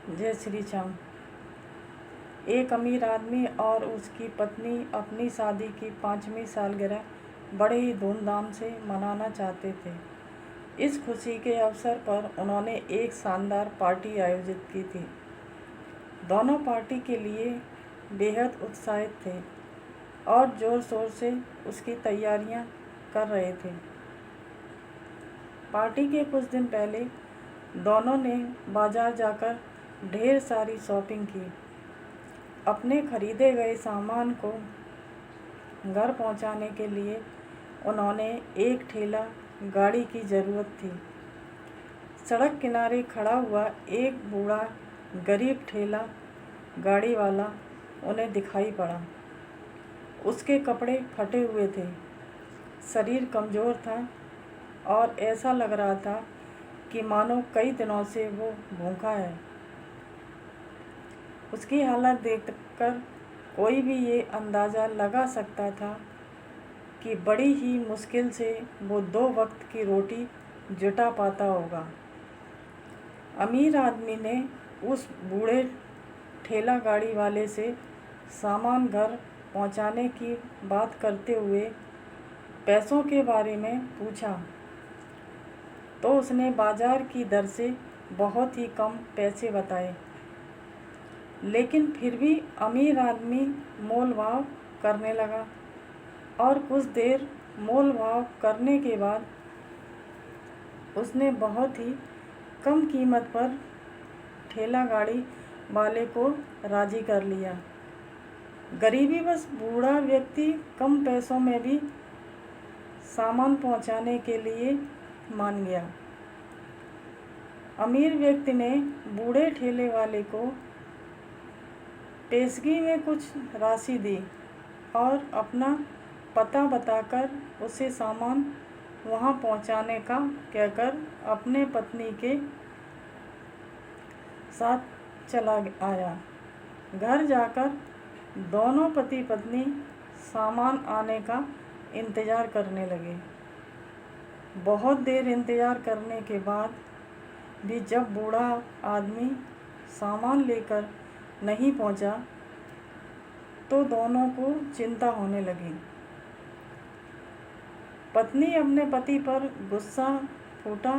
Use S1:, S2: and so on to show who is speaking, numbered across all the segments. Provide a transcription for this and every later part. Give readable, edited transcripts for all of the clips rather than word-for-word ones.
S1: जय श्री राम। एक अमीर आदमी और उसकी पत्नी अपनी शादी की 5वीं सालगिरह बड़े ही धूमधाम से मनाना चाहते थे। इस खुशी के अवसर पर उन्होंने एक शानदार पार्टी आयोजित की थी। दोनों पार्टी के लिए बेहद उत्साहित थे और ज़ोर शोर से उसकी तैयारियां कर रहे थे। पार्टी के कुछ दिन पहले दोनों ने बाजार जाकर ढेर सारी शॉपिंग की। अपने खरीदे गए सामान को घर पहुंचाने के लिए उन्होंने एक ठेला गाड़ी की ज़रूरत थी। सड़क किनारे खड़ा हुआ एक बूढ़ा गरीब ठेला गाड़ी वाला उन्हें दिखाई पड़ा। उसके कपड़े फटे हुए थे, शरीर कमज़ोर था और ऐसा लग रहा था कि मानो कई दिनों से वो भूखा है। उसकी हालत देखकर कोई भी ये अंदाज़ा लगा सकता था कि बड़ी ही मुश्किल से वो 2 वक्त की रोटी जुटा पाता होगा। अमीर आदमी ने उस बूढ़े ठेला गाड़ी वाले से सामान घर पहुंचाने की बात करते हुए पैसों के बारे में पूछा, तो उसने बाजार की दर से बहुत ही कम पैसे बताए। लेकिन फिर भी अमीर आदमी मोल भाव करने लगा और कुछ देर मोल भाव करने के बाद उसने बहुत ही कम कीमत पर ठेला गाड़ी वाले को राज़ी कर लिया। गरीबी बस बूढ़ा व्यक्ति कम पैसों में भी सामान पहुंचाने के लिए मान गया। अमीर व्यक्ति ने बूढ़े ठेले वाले को पेशगी में कुछ राशि दी और अपना पता बताकर उसे सामान वहां पहुंचाने का कहकर अपने पत्नी के साथ चला आया। घर जाकर दोनों पति पत्नी सामान आने का इंतज़ार करने लगे। बहुत देर इंतज़ार करने के बाद भी जब बूढ़ा आदमी सामान लेकर नहीं पहुंचा, तो दोनों को चिंता होने लगी। पत्नी अपने पति पर गुस्सा फूटा,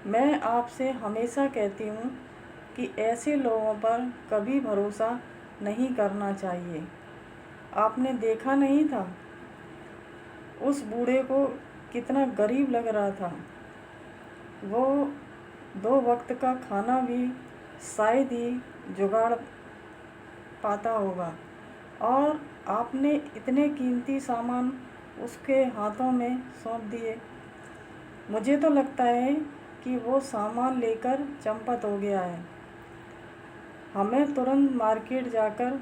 S1: मैं आपसे हमेशा कहती हूँ कि ऐसे लोगों पर कभी भरोसा नहीं करना चाहिए। आपने देखा नहीं था उस बूढ़े को कितना गरीब लग रहा था। वो 2 वक्त का खाना भी शायद ही जुगाड़ पाता होगा और आपने इतने कीमती सामान उसके हाथों में सौंप दिए। मुझे तो लगता है कि वो सामान लेकर चंपत हो गया है। हमें तुरंत मार्केट जाकर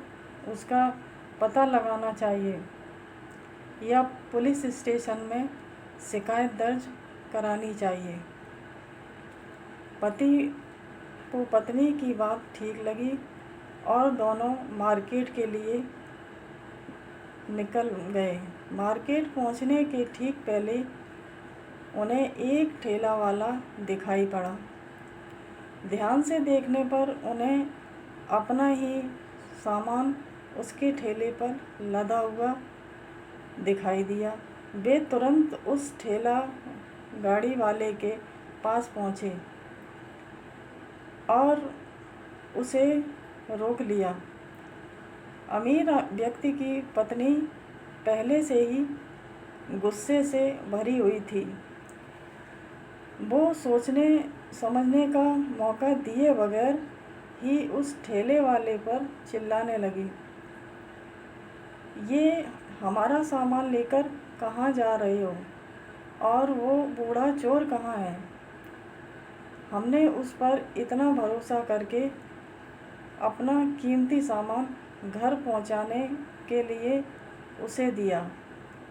S1: उसका पता लगाना चाहिए या पुलिस स्टेशन में शिकायत दर्ज करानी चाहिए। पति को पत्नी की बात ठीक लगी और दोनों मार्केट के लिए निकल गए। मार्केट पहुंचने के ठीक पहले उन्हें एक ठेला वाला दिखाई पड़ा। ध्यान से देखने पर उन्हें अपना ही सामान उसके ठेले पर लदा हुआ दिखाई दिया। वे तुरंत उस ठेला गाड़ी वाले के पास पहुंचे और उसे रोक लिया। अमीर व्यक्ति की पत्नी पहले से ही गुस्से से भरी हुई थी। वो सोचने समझने का मौका दिए बगैर ही उस ठेले वाले पर चिल्लाने लगी, ये हमारा सामान लेकर कहाँ जा रहे हो और वो बूढ़ा चोर कहाँ है? हमने उस पर इतना भरोसा करके अपना कीमती सामान घर पहुंचाने के लिए उसे दिया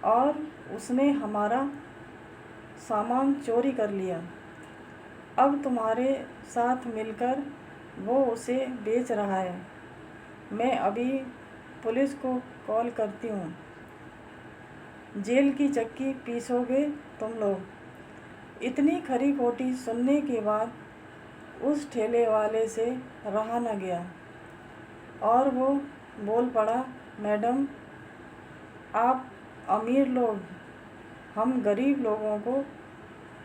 S1: और उसने हमारा सामान चोरी कर लिया। अब तुम्हारे साथ मिलकर वो उसे बेच रहा है। मैं अभी पुलिस को कॉल करती हूँ। जेल की चक्की पीसोगे तुम लोग। इतनी खरी खोटी सुनने के बाद उस ठेले वाले से रहा न गया और वो बोल पड़ा, मैडम, आप अमीर लोग हम गरीब लोगों को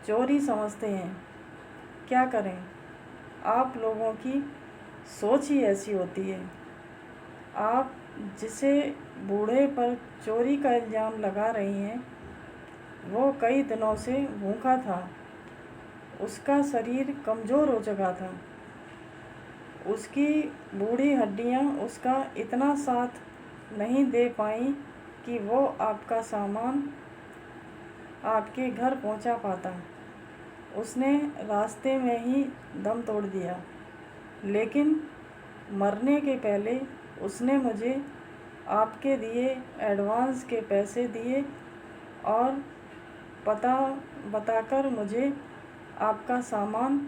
S1: चोरी समझते हैं। क्या करें, आप लोगों की सोच ही ऐसी होती है। आप जिसे बूढ़े पर चोरी का इल्ज़ाम लगा रही हैं, वो कई दिनों से भूखा था। उसका शरीर कमज़ोर हो चुका था। उसकी बूढ़ी हड्डियां उसका इतना साथ नहीं दे पाईं कि वो आपका सामान आपके घर पहुंचा पाता। उसने रास्ते में ही दम तोड़ दिया, लेकिन मरने के पहले उसने मुझे आपके दिए एडवांस के पैसे दिए और पता बताकर मुझे आपका सामान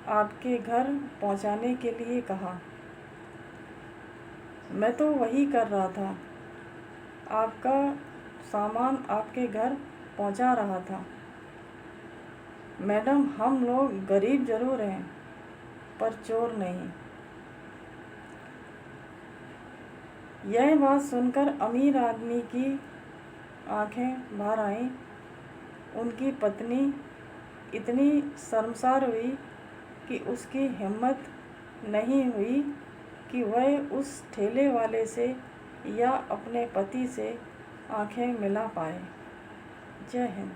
S1: आपके घर पहुंचाने के लिए कहा। मैं तो वही कर रहा था, आपका सामान आपके घर पहुंचा रहा था। मैडम, हम लोग गरीब ज़रूर हैं पर चोर नहीं। यह बात सुनकर अमीर आदमी की आंखें बाहर आईं। उनकी पत्नी इतनी शर्मसार हुई कि उसकी हिम्मत नहीं हुई कि वह उस ठेले वाले से या अपने पति से आंखें मिला पाए। जय हिंद।